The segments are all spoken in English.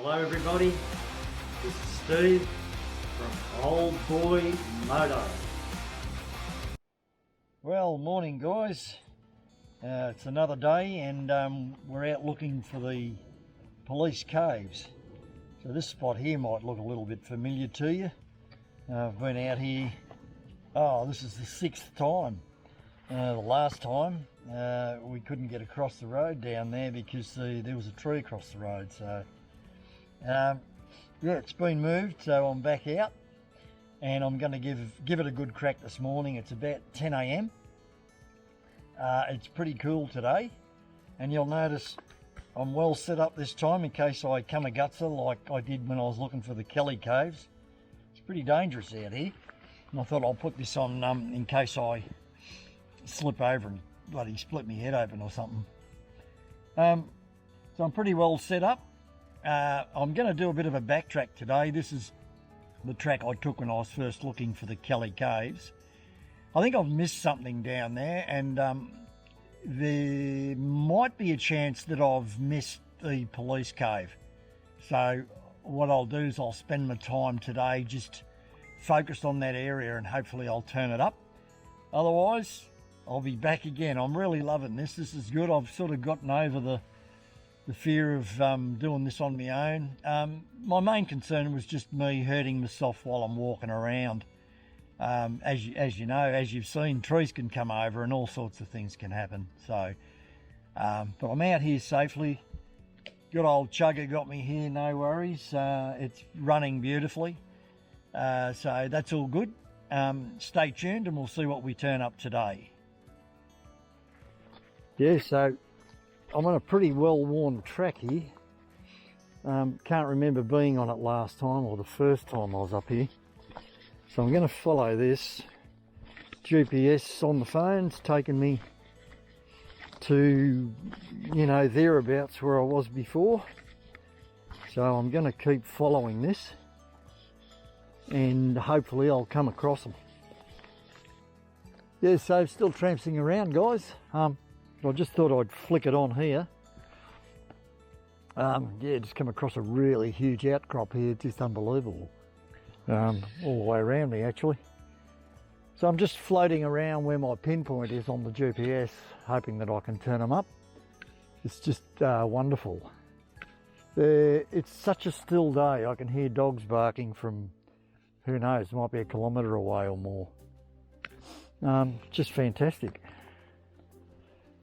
Hello everybody, this is Steve from Old Boy Moto. Well, morning guys. It's another day and we're out looking for the police caves. So this spot here might look a little bit familiar to you. I've been out here, this is the 6th time. The last time we couldn't get across the road down there because there was a tree across the road. So yeah, it's been moved, so I'm back out and I'm going to give it a good crack this morning. It's about 10 a.m. It's pretty cool today, and you'll notice I'm well set up this time in case I come a gutser like I did when I was looking for the Kelly Caves. It's pretty dangerous out here, and I thought I'll put this on in case I slip over and bloody split my head open or something. So I'm pretty well set up. I'm going to do a bit of a backtrack today. This is the track I took when I was first looking for the Kelly Caves. I think I've missed something down there, and there might be a chance that I've missed the police cave. So what I'll do is I'll spend my time today just focused on that area, and hopefully I'll turn it up. Otherwise, I'll be back again. I'm really loving this. This is good. I've sort of gotten over the fear of doing this on my own. My main concern was just me hurting myself while I'm walking around. As you know, as you've seen, trees can come over and all sorts of things can happen. So, but I'm out here safely. Good old chugga got me here, no worries. It's running beautifully. So that's all good. Stay tuned and we'll see what we turn up today. Yeah, so I'm on a pretty well-worn track here. Can't remember being on it last time or the first time I was up here. So I'm going to follow this. GPS on the phone's taking me to, you know, thereabouts where I was before. So I'm going to keep following this and hopefully I'll come across them. Yeah, so still trampsing around, guys. I just thought I'd flick it on here. Yeah, just come across a really huge outcrop here, just unbelievable. All the way around me actually. So I'm just floating around where my pinpoint is on the GPS, hoping that I can turn them up. It's just wonderful. It's such a still day. I can hear dogs barking from, who knows, might be a kilometre away or more. Just fantastic.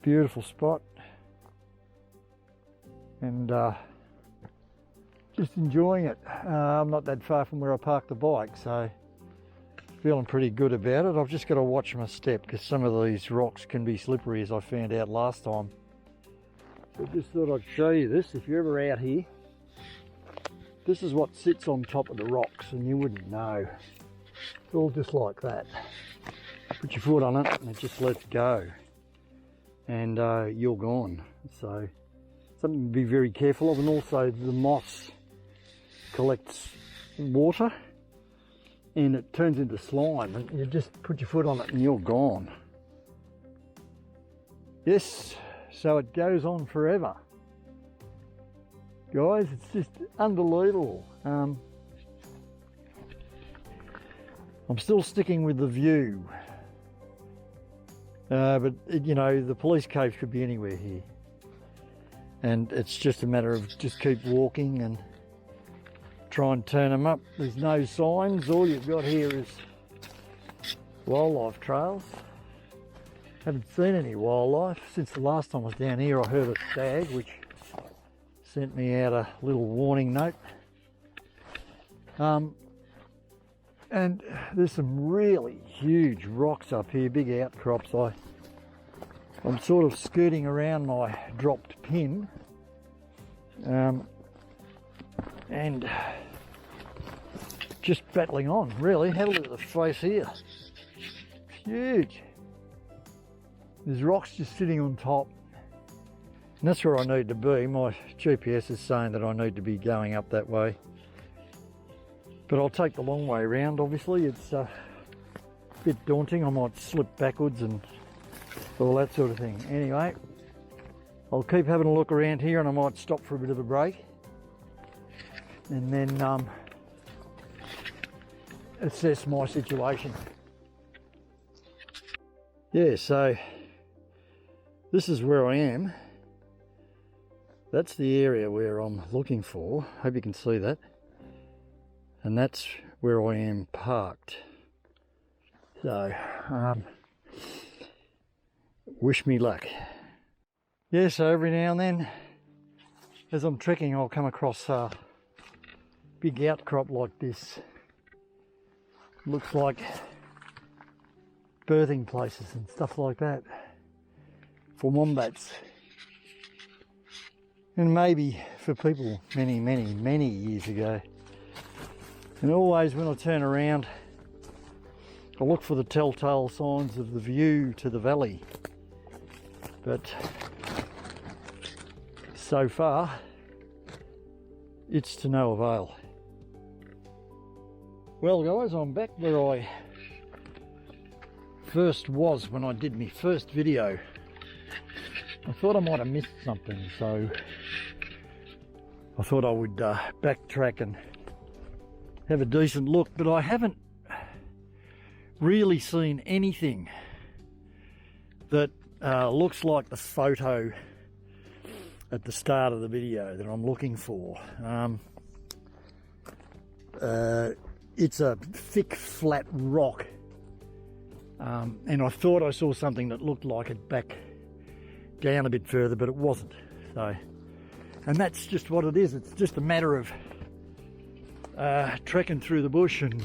Beautiful spot, and just enjoying it. I'm not that far from where I parked the bike, so feeling pretty good about it. I've just got to watch my step because some of these rocks can be slippery, as I found out last time. So just thought I'd show you this. If you're ever out here, this is what sits on top of the rocks, and you wouldn't know. It's all just like that. Put your foot on it and it just lets go, and you're gone. So something to be very careful of. And also the moss collects water and it turns into slime, and you just put your foot on it and you're gone. Yes, so it goes on forever, guys. It's just unbelievable. I'm still sticking with the view. But you know, the police caves could be anywhere here, and it's just a matter of just keep walking and try and turn them up. There's no signs. All you've got here is wildlife trails. Haven't seen any wildlife since the last time I was down here. I heard a stag, which sent me out a little warning note. And there's some really huge rocks up here, big outcrops. I'm sort of skirting around my dropped pin, and just battling on, really. Have a look at the face here. It's huge. There's rocks just sitting on top, and that's where I need to be. My GPS is saying that I need to be going up that way. But I'll take the long way around, obviously. It's a bit daunting. I might slip backwards and all that sort of thing. Anyway, I'll keep having a look around here and I might stop for a bit of a break. and then assess my situation. Yeah, so this is where I am. That's the area where I'm looking for. Hope you can see that. And that's where I am parked. So, wish me luck. Yeah, so every now and then, as I'm trekking, I'll come across a big outcrop like this. Looks like birthing places and stuff like that for wombats. And maybe for people many years ago. And always when I turn around, I look for the telltale signs of the view to the valley. But so far, it's to no avail. Well guys, I'm back where I first was when I did my first video. I thought I might have missed something, so I thought I would backtrack and have a decent look, but I haven't really seen anything that looks like the photo at the start of the video that I'm looking for. It's a thick flat rock, and I thought I saw something that looked like it back down a bit further, but it wasn't. So, and that's just what it is. It's just a matter of trekking through the bush and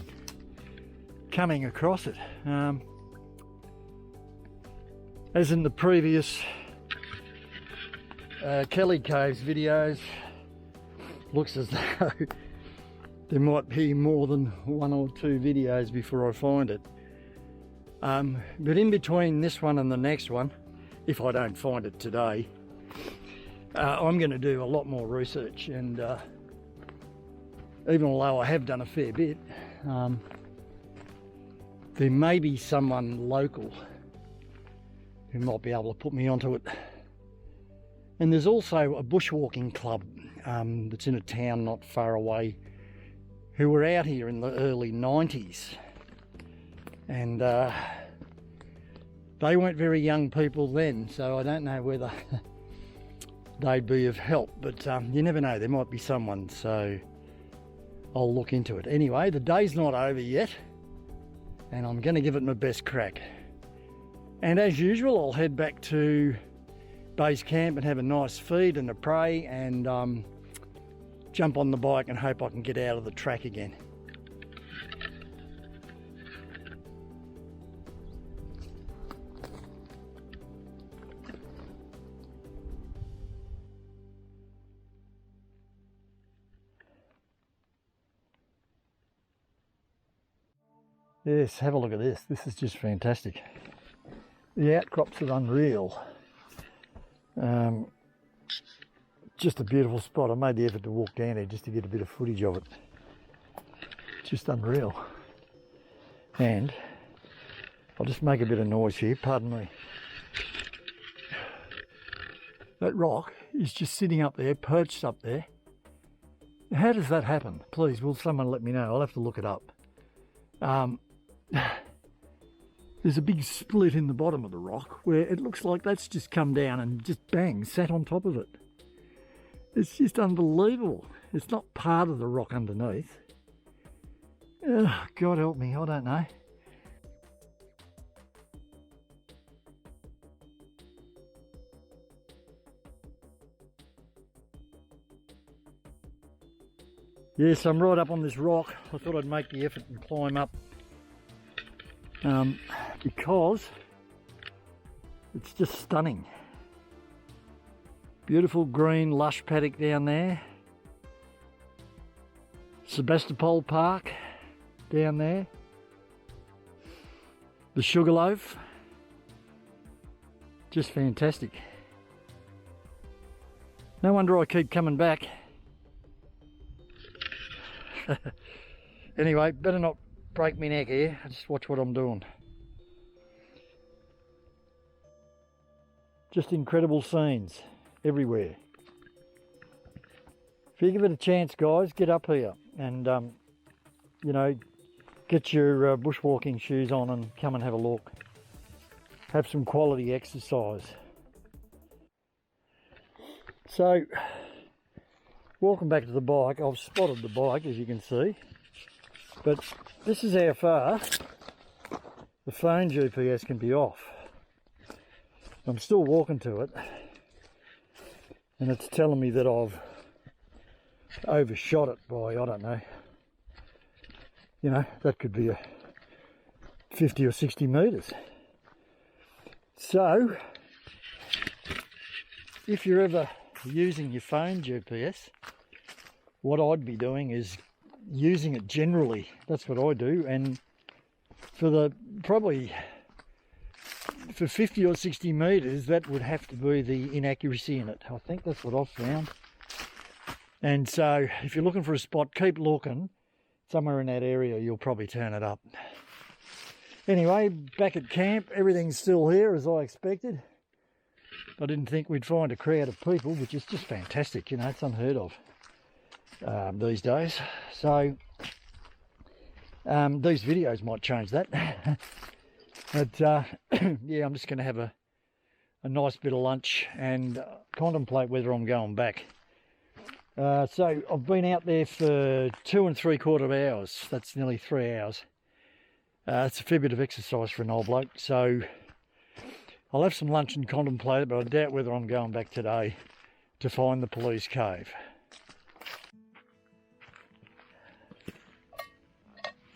coming across it. As in the previous Kelly Caves videos, looks as though there might be more than one or two videos before I find it. But in between this one and the next one, if I don't find it today, I'm going to do a lot more research, and even though I have done a fair bit, there may be someone local who might be able to put me onto it. And there's also a bushwalking club that's in a town not far away, who were out here in the early 90s, and they weren't very young people then, so I don't know whether they'd be of help, but you never know, there might be someone, so I'll look into it. Anyway, the day's not over yet, and I'm going to give it my best crack. And as usual, I'll head back to base camp and have a nice feed and a pray, and jump on the bike and hope I can get out of the track again. Yes, have a look at this. This is just fantastic. The outcrops are unreal. Just a beautiful spot. I made the effort to walk down there just to get a bit of footage of it. Just unreal. And I'll just make a bit of noise here, pardon me. That rock is just sitting up there, perched up there. How does that happen? Please, will someone let me know? I'll have to look it up. There's a big split in the bottom of the rock where it looks like that's just come down and just bang, sat on top of it. It's just unbelievable. It's not part of the rock underneath. Oh, God help me, I don't know. Yes, I'm right up on this rock. I thought I'd make the effort and climb up. Because it's just stunning. Beautiful green lush paddock down there. Sebastopol Park down there. The Sugarloaf. Just fantastic. No wonder I keep coming back. Anyway, better not break my neck here. Just watch what I'm doing. Just incredible scenes everywhere. If you give it a chance, guys, get up here and, you know, get your bushwalking shoes on and come and have a look. Have some quality exercise. So, walking back to the bike, I've spotted the bike, as you can see. But this is how far the phone GPS can be off. I'm still walking to it, and it's telling me that I've overshot it by, I don't know, you know, that could be a 50 or 60 metres. So, if you're ever using your phone GPS, what I'd be doing is using it generally. That's what I do, and for probably for 50 or 60 metres, that would have to be the inaccuracy in it. I think that's what I've found. And so if you're looking for a spot, keep looking. Somewhere in that area you'll probably turn it up. Anyway, back at camp, everything's still here as I expected. I didn't think we'd find a crowd of people, which is just fantastic, you know, it's unheard of these days. So these videos might change that. But yeah, I'm just going to have a nice bit of lunch and contemplate whether I'm going back. So I've been out there for 2 3/4 hours. That's nearly 3 hours. It's a fair bit of exercise for an old bloke. So I'll have some lunch and contemplate it, but I doubt whether I'm going back today to find the police cave.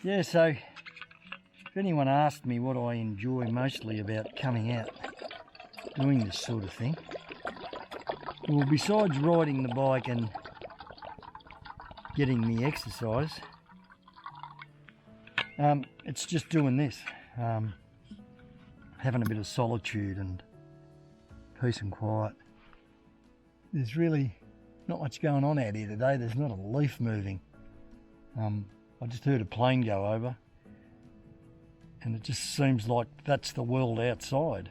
Yeah, so if anyone asked me what I enjoy mostly about coming out doing this sort of thing, well, besides riding the bike and getting the exercise, it's just doing this, having a bit of solitude and peace and quiet. There's really not much going on out here today. There's not a leaf moving. I just heard a plane go over, and it just seems like that's the world outside.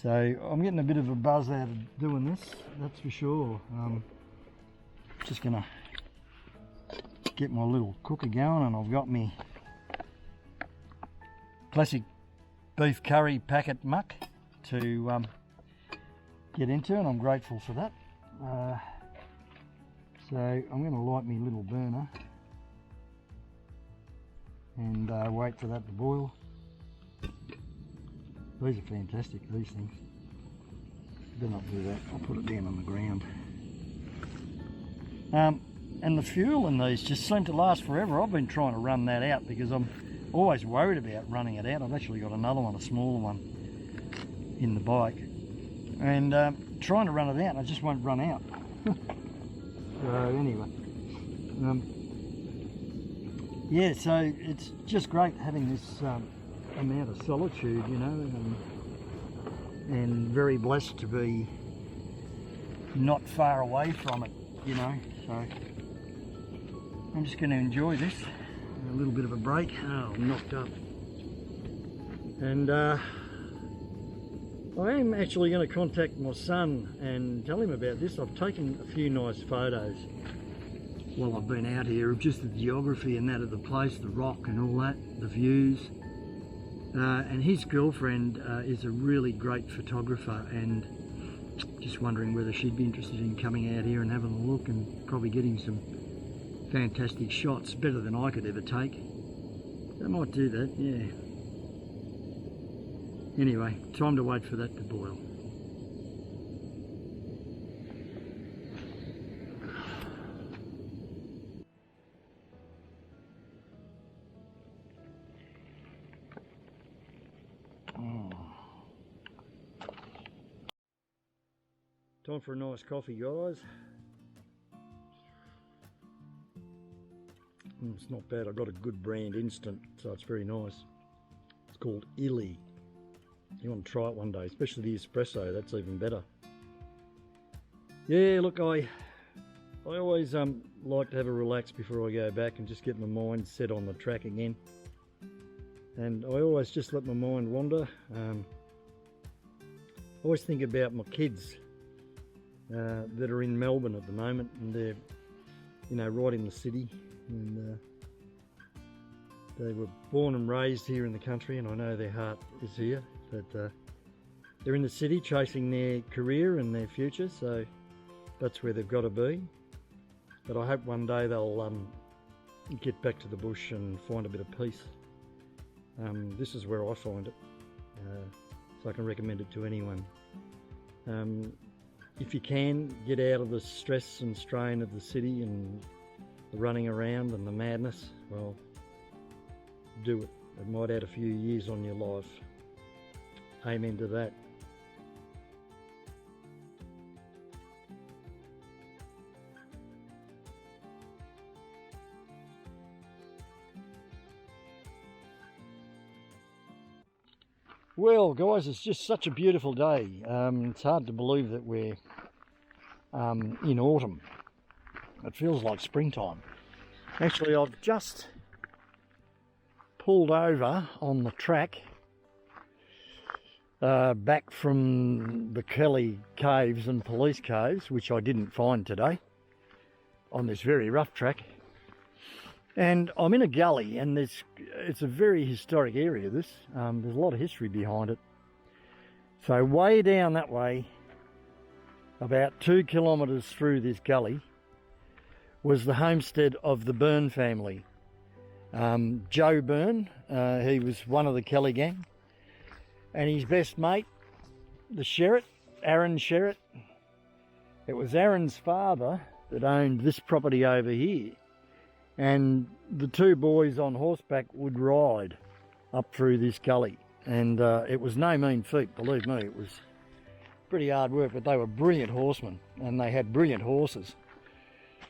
So I'm getting a bit of a buzz out of doing this, that's for sure. Just gonna get my little cooker going, and I've got me classic beef curry packet muck to get into, and I'm grateful for that. So I'm going to light me little burner and wait for that to boil. These are fantastic, these things. Better not do that, I'll put it down on the ground. And the fuel in these just seem to last forever. I've been trying to run that out because I'm always worried about running it out. I've actually got another one, a smaller one, in the bike. And trying to run it out, and I just won't run out. So anyway, yeah, so it's just great having this amount of solitude, you know, and very blessed to be not far away from it, you know. So I'm just going to enjoy this, a little bit of a break. Oh, I'm knocked up. And I am actually going to contact my son and tell him about this. I've taken a few nice photos while I've been out here of just the geography and that of the place, the rock and all that, the views. And his girlfriend is a really great photographer, and just wondering whether she'd be interested in coming out here and having a look and probably getting some fantastic shots, better than I could ever take. I might do that, yeah. Anyway, time to wait for that to boil. Time for a nice coffee, guys. It's not bad. I've got a good brand instant, so it's very nice. It's called Illy. You want to try it one day, especially the espresso, that's even better. Yeah, look, I always like to have a relax before I go back and just get my mind set on the track again. And I always just let my mind wander. I always think about my kids that are in Melbourne at the moment, and they're, you know, right in the city, and they were born and raised here in the country, and I know their heart is here, but they're in the city chasing their career and their future, so that's where they've got to be. But I hope one day they'll get back to the bush and find a bit of peace. This is where I find it, so I can recommend it to anyone. If you can, get out of the stress and strain of the city and the running around and the madness, well, do it. It might add a few years on your life. Amen to that. Well guys, it's just such a beautiful day. It's hard to believe that we're in autumn. It feels like springtime. Actually, I've just pulled over on the track back from the Kelly Caves and Police Caves, which I didn't find today, on this very rough track. And I'm in a gully, and it's a very historic area, this. There's a lot of history behind it. So way down that way, about 2 kilometres through this gully, was the homestead of the Byrne family. Joe Byrne, he was one of the Kelly gang, and his best mate, the Sherritt, Aaron Sherritt. It was Aaron's father that owned this property over here. And the two boys on horseback would ride up through this gully, and it was no mean feat, believe me. It was pretty hard work, but they were brilliant horsemen, and they had brilliant horses.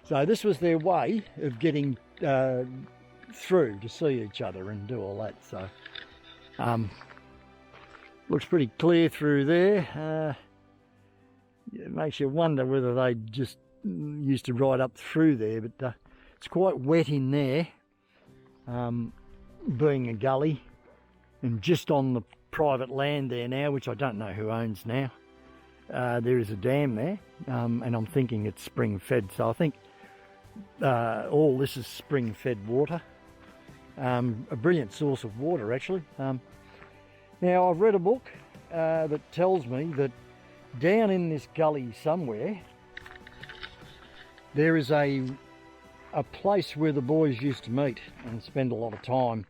So this was their way of getting through to see each other and do all that. So looks pretty clear through there. It makes you wonder whether they just used to ride up through there, but it's quite wet in there, being a gully, and just on the private land there now, which I don't know who owns now. There is a dam there, and I'm thinking it's spring fed, so I think all this is spring fed water. A brilliant source of water, actually. Now, I've read a book that tells me that down in this gully somewhere there is a place where the boys used to meet and spend a lot of time,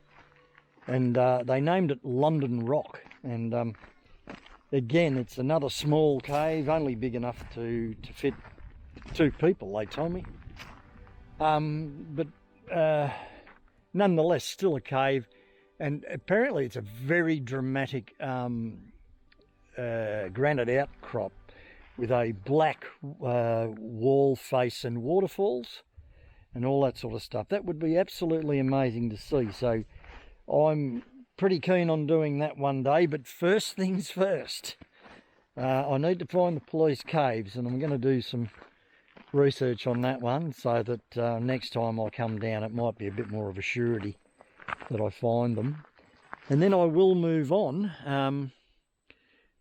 and they named it London Rock. And again, it's another small cave, only big enough to fit 2 people, they told me, but nonetheless still a cave. And apparently it's a very dramatic granite outcrop with a black wall face and waterfalls and all that sort of stuff. That would be absolutely amazing to see. So I'm pretty keen on doing that one day, but first things first. I need to find the Police Caves, and I'm going to do some research on that one, so that next time I come down it might be a bit more of a surety that I find them. And then I will move on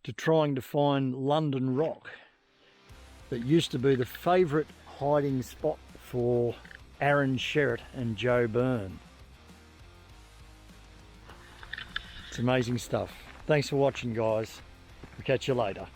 to trying to find London Rock, that used to be the favourite hiding spot for Aaron Sherritt and Joe Byrne. It's amazing stuff. Thanks for watching, guys. We'll catch you later.